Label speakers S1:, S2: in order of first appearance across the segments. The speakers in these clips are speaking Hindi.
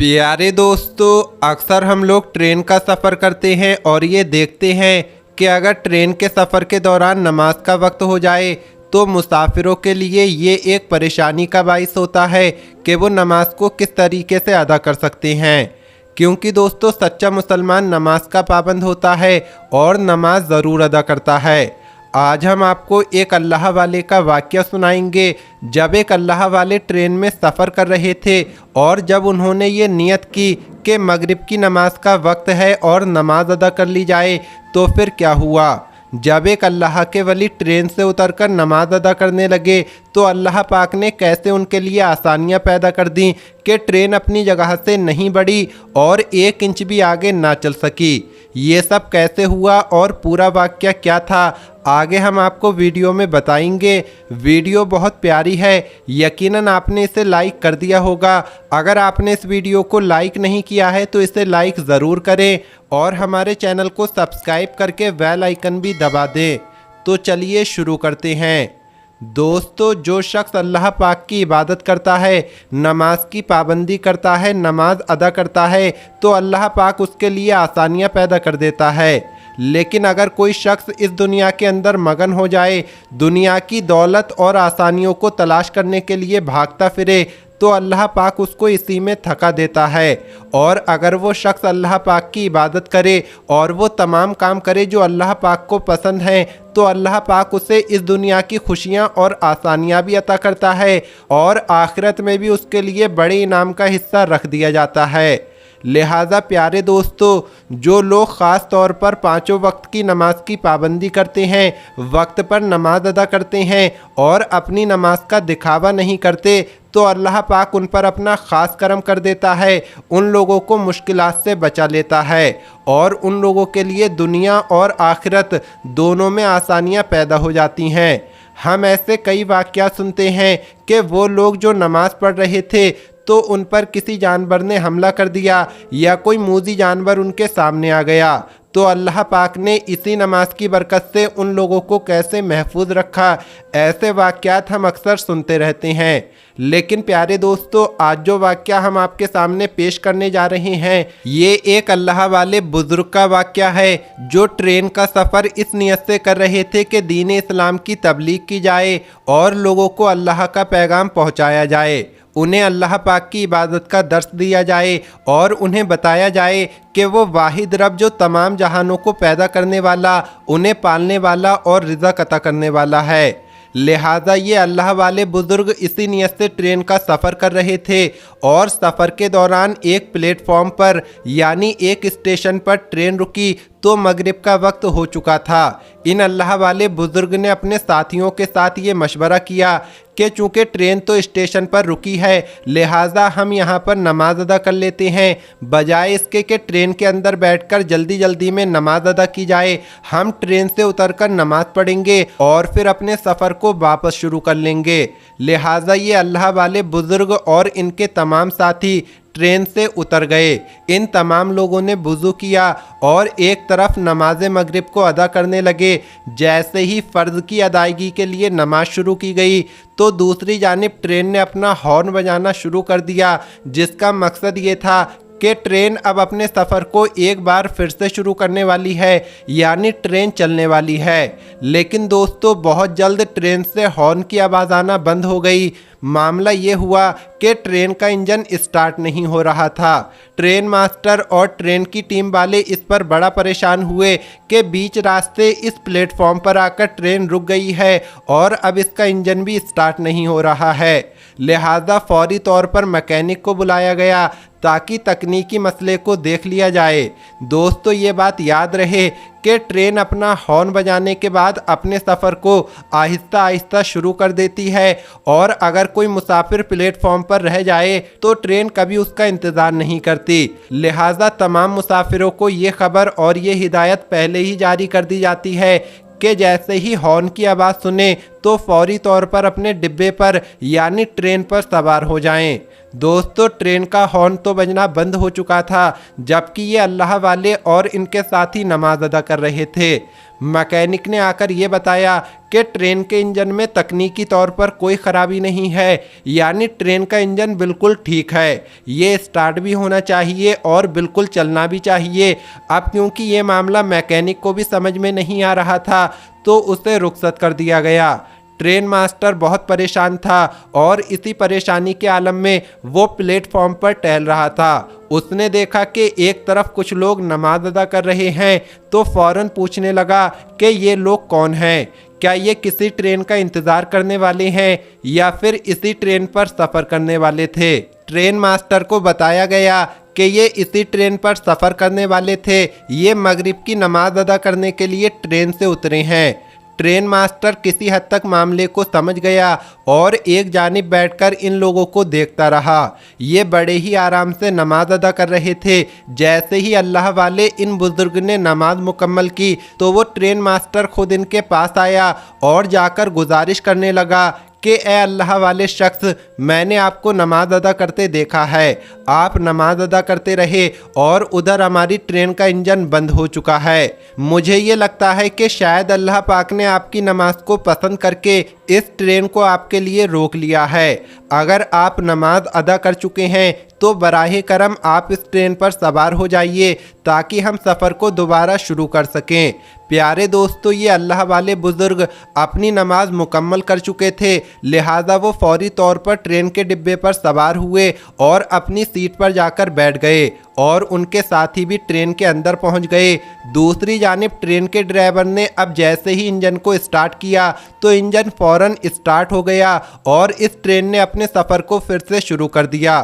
S1: प्यारे दोस्तों, अक्सर हम लोग ट्रेन का सफ़र करते हैं और ये देखते हैं कि अगर ट्रेन के सफ़र के दौरान नमाज का वक्त हो जाए तो मुसाफिरों के लिए ये एक परेशानी का बाइस होता है कि वो नमाज को किस तरीके से अदा कर सकते हैं। क्योंकि दोस्तों, सच्चा मुसलमान नमाज का पाबंद होता है और नमाज ज़रूर अदा करता है। आज हम आपको एक अल्लाह वाले का वाक़या सुनाएंगे। जब एक अल्लाह वाले ट्रेन में सफ़र कर रहे थे और जब उन्होंने ये नियत की कि मगरिब की नमाज का वक्त है और नमाज अदा कर ली जाए, तो फिर क्या हुआ। जब एक अल्लाह के वली ट्रेन से उतरकर नमाज अदा करने लगे तो अल्लाह पाक ने कैसे उनके लिए आसानियाँ पैदा कर दी कि ट्रेन अपनी जगह से नहीं बढ़ी और 1 इंच भी आगे ना चल सकी। ये सब कैसे हुआ और पूरा वाक़या क्या था, आगे हम आपको वीडियो में बताएंगे। वीडियो बहुत प्यारी है, यकीनन आपने इसे लाइक कर दिया होगा। अगर आपने इस वीडियो को लाइक नहीं किया है तो इसे लाइक ज़रूर करें और हमारे चैनल को सब्सक्राइब करके बेल आइकन भी दबा दें। तो चलिए शुरू करते हैं। दोस्तों, जो शख्स अल्लाह पाक की इबादत करता है, नमाज की पाबंदी करता है, नमाज अदा करता है, तो अल्लाह पाक उसके लिए आसानियाँ पैदा कर देता है। लेकिन अगर कोई शख्स इस दुनिया के अंदर मगन हो जाए, दुनिया की दौलत और आसानियों को तलाश करने के लिए भागता फिरे, तो अल्लाह पाक उसको इसी में थका देता है। और अगर वो शख्स अल्लाह पाक की इबादत करे और वो तमाम काम करे जो अल्लाह पाक को पसंद हैं, तो अल्लाह पाक उसे इस दुनिया की खुशियाँ और आसानियाँ भी अता करता है और आखिरत में भी उसके लिए बड़े इनाम का हिस्सा रख दिया जाता है। लिहाजा प्यारे दोस्तों, जो लोग ख़ास तौर पर 5 वक्त की नमाज की पाबंदी करते हैं, वक्त पर नमाज अदा करते हैं और अपनी नमाज का दिखावा नहीं करते, तो अल्लाह पाक उन पर अपना ख़ास करम कर देता है, उन लोगों को मुश्किलात से बचा लेता है और उन लोगों के लिए दुनिया और आखिरत दोनों में आसानियाँ पैदा हो जाती हैं। हम ऐसे कई वाक़यात सुनते हैं कि वो लोग जो नमाज़ पढ़ रहे थे तो उन पर किसी जानवर ने हमला कर दिया या कोई मूज़ी जानवर उनके सामने आ गया, तो अल्लाह पाक ने इसी नमाज की बरकत से उन लोगों को कैसे महफूज रखा। ऐसे वाक़यात हम अक्सर सुनते रहते हैं। लेकिन प्यारे दोस्तों, आज जो वाक़या हम आपके सामने पेश करने जा रहे हैं, ये एक अल्लाह वाले बुज़ुर्ग का वाक़या है जो ट्रेन का सफ़र इस नियत से कर रहे थे कि दीन इस्लाम की तबलीग की जाए और लोगों को अल्लाह का पैगाम पहुँचाया जाए, उन्हें अल्लाह पाक की इबादत का दर्स दिया जाए और उन्हें बताया जाए कि वो वाहिद रब जो तमाम जहानों को पैदा करने वाला, उन्हें पालने वाला और रिज़्क़ अता करने वाला है। लिहाजा ये अल्लाह वाले बुज़ुर्ग इसी नियत से ट्रेन का सफ़र कर रहे थे और सफ़र के दौरान एक प्लेटफॉर्म पर यानी एक स्टेशन पर ट्रेन रुकी तो मगरिब का वक्त हो चुका था। इन अल्लाह वाले बुज़ुर्ग ने अपने साथियों के साथ ये मशवरा किया कि चूँकि ट्रेन तो स्टेशन पर रुकी है, लिहाजा हम यहाँ पर नमाज अदा कर लेते हैं। बजाय इसके कि ट्रेन के अंदर बैठकर जल्दी जल्दी में नमाज अदा की जाए, हम ट्रेन से उतरकर नमाज पढ़ेंगे और फिर अपने सफ़र को वापस शुरू कर लेंगे। लिहाजा ये अल्लाह वाले बुज़ुर्ग और इनके तमाम साथी ट्रेन से उतर गए। इन तमाम लोगों ने वुज़ू किया और एक तरफ नमाज मगरिब को अदा करने लगे। जैसे ही फ़र्ज़ की अदायगी के लिए नमाज शुरू की गई तो दूसरी जानिब ट्रेन ने अपना हॉर्न बजाना शुरू कर दिया, जिसका मकसद ये था कि ट्रेन अब अपने सफ़र को एक बार फिर से शुरू करने वाली है, यानी ट्रेन चलने वाली है। लेकिन दोस्तों, बहुत जल्द ट्रेन से हॉर्न की आवाज़ आना बंद हो गई। मामला ये हुआ कि ट्रेन का इंजन स्टार्ट नहीं हो रहा था। ट्रेन मास्टर और ट्रेन की टीम वाले इस पर बड़ा परेशान हुए कि बीच रास्ते इस प्लेटफॉर्म पर आकर ट्रेन रुक गई है और अब इसका इंजन भी स्टार्ट नहीं हो रहा है। लिहाजा फौरी तौर पर मैकेनिक को बुलाया गया ताकि तकनीकी मसले को देख लिया जाए। दोस्तों, ये बात याद रहे कि ट्रेन अपना हॉर्न बजाने के बाद अपने सफ़र को आहिस्ता आहिस्ता शुरू कर देती है और अगर कोई मुसाफिर प्लेटफॉर्म पर रह जाए तो ट्रेन कभी उसका इंतज़ार नहीं करती। लिहाजा तमाम मुसाफिरों को ये खबर और ये हिदायत पहले ही जारी कर दी जाती है कि जैसे ही हॉर्न की आवाज़ सुने तो फौरी तौर पर अपने डिब्बे पर यानी ट्रेन पर सवार हो जाएं। दोस्तों, ट्रेन का हॉर्न तो बजना बंद हो चुका था, जबकि ये अल्लाह वाले और इनके साथी नमाज अदा कर रहे थे। मैकेनिक ने आकर ये बताया कि ट्रेन के इंजन में तकनीकी तौर पर कोई ख़राबी नहीं है, यानी ट्रेन का इंजन बिल्कुल ठीक है, ये स्टार्ट भी होना चाहिए और बिल्कुल चलना भी चाहिए। अब क्योंकि ये मामला मैकेनिक को भी समझ में नहीं आ रहा था तो उसे रुखसत कर दिया गया। ट्रेन मास्टर बहुत परेशान था और इसी परेशानी के आलम में वो प्लेटफॉर्म पर टहल रहा था। उसने देखा कि एक तरफ कुछ लोग नमाज अदा कर रहे हैं तो फौरन पूछने लगा कि ये लोग कौन हैं, क्या ये किसी ट्रेन का इंतज़ार करने वाले हैं या फिर इसी ट्रेन पर सफ़र करने वाले थे। ट्रेन मास्टर को बताया गया कि ये इसी ट्रेन पर सफ़र करने वाले थे, ये मगरिब की नमाज अदा करने के लिए ट्रेन से उतरे हैं। ट्रेन मास्टर किसी हद तक मामले को समझ गया और एक जानिब बैठकर इन लोगों को देखता रहा। ये बड़े ही आराम से नमाज अदा कर रहे थे। जैसे ही अल्लाह वाले इन बुजुर्ग ने नमाज मुकम्मल की तो वो ट्रेन मास्टर खुद इनके पास आया और जाकर गुजारिश करने लगा कि ए अल्लाह वाले शख्स, मैंने आपको नमाज अदा करते देखा है, आप नमाज अदा करते रहे और उधर हमारी ट्रेन का इंजन बंद हो चुका है। मुझे ये लगता है कि शायद अल्लाह पाक ने आपकी नमाज को पसंद करके इस ट्रेन को आपके लिए रोक लिया है। अगर आप नमाज अदा कर चुके हैं तो बराहे करम आप इस ट्रेन पर सवार हो जाइए ताकि हम सफ़र को दोबारा शुरू कर सकें। प्यारे दोस्तों, ये अल्लाह वाले बुज़ुर्ग अपनी नमाज मुकम्मल कर चुके थे, लिहाजा वो फौरी तौर पर ट्रेन के डिब्बे पर सवार हुए और अपनी सीट पर जाकर बैठ गए और उनके साथी भी ट्रेन के अंदर पहुंच गए। दूसरी जानिब ट्रेन के ड्राइवर ने अब जैसे ही इंजन को स्टार्ट किया तो इंजन फौरन स्टार्ट हो गया और इस ट्रेन ने अपने सफ़र को फिर से शुरू कर दिया।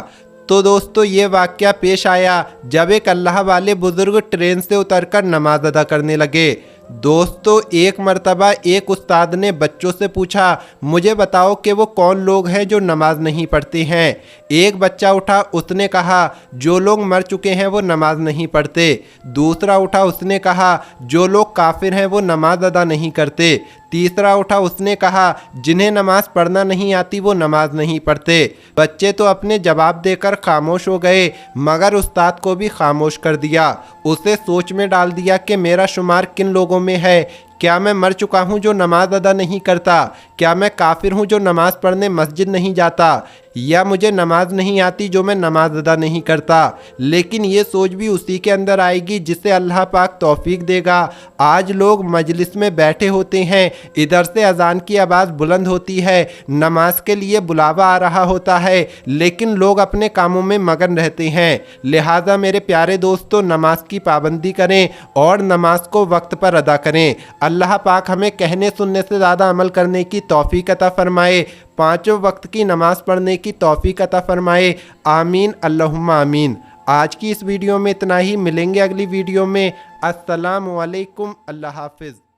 S1: तो दोस्तों, ये वाक़या पेश आया जब एक अल्लाह वाले बुज़ुर्ग ट्रेन से उतरकर नमाज अदा करने लगे। दोस्तों, एक मर्तबा एक उस्ताद ने बच्चों से पूछा, मुझे बताओ कि वो कौन लोग हैं जो नमाज नहीं पढ़ते हैं। एक बच्चा उठा, उसने कहा, जो लोग मर चुके हैं वो नमाज नहीं पढ़ते। दूसरा उठा, उसने कहा, जो लोग काफिर हैं वो नमाज अदा नहीं करते। तीसरा उठा, उसने कहा, जिन्हें नमाज पढ़ना नहीं आती वो नमाज नहीं पढ़ते। बच्चे तो अपने जवाब देकर खामोश हो गए, मगर उस्ताद को भी खामोश कर दिया। उसे सोच में डाल दिया कि मेरा शुमार किन लोगों में है। क्या मैं मर चुका हूँ जो नमाज अदा नहीं करता? क्या मैं काफिर हूँ जो नमाज पढ़ने मस्जिद नहीं जाता? या मुझे नमाज नहीं आती जो मैं नमाज अदा नहीं करता? लेकिन ये सोच भी उसी के अंदर आएगी जिसे अल्लाह पाक तौफीक देगा। आज लोग मजलिस में बैठे होते हैं, इधर से अजान की आवाज़ बुलंद होती है, नमाज के लिए बुलावा आ रहा होता है, लेकिन लोग अपने कामों में मगन रहते हैं। लिहाजा मेरे प्यारे दोस्तों, नमाज की पाबंदी करें और नमाज को वक्त पर अदा करें। अल्लाह पाक हमें कहने सुनने से ज़्यादा अमल करने की तौफीक अता फरमाए, पाँचों वक्त की नमाज़ पढ़ने की तौफीक अता फरमाए। आमीन अल्लाहुम्मा आमीन। आज की इस वीडियो में इतना ही, मिलेंगे अगली वीडियो में। अस्सलामु अलैकुम, अल्लाह हाफिज़।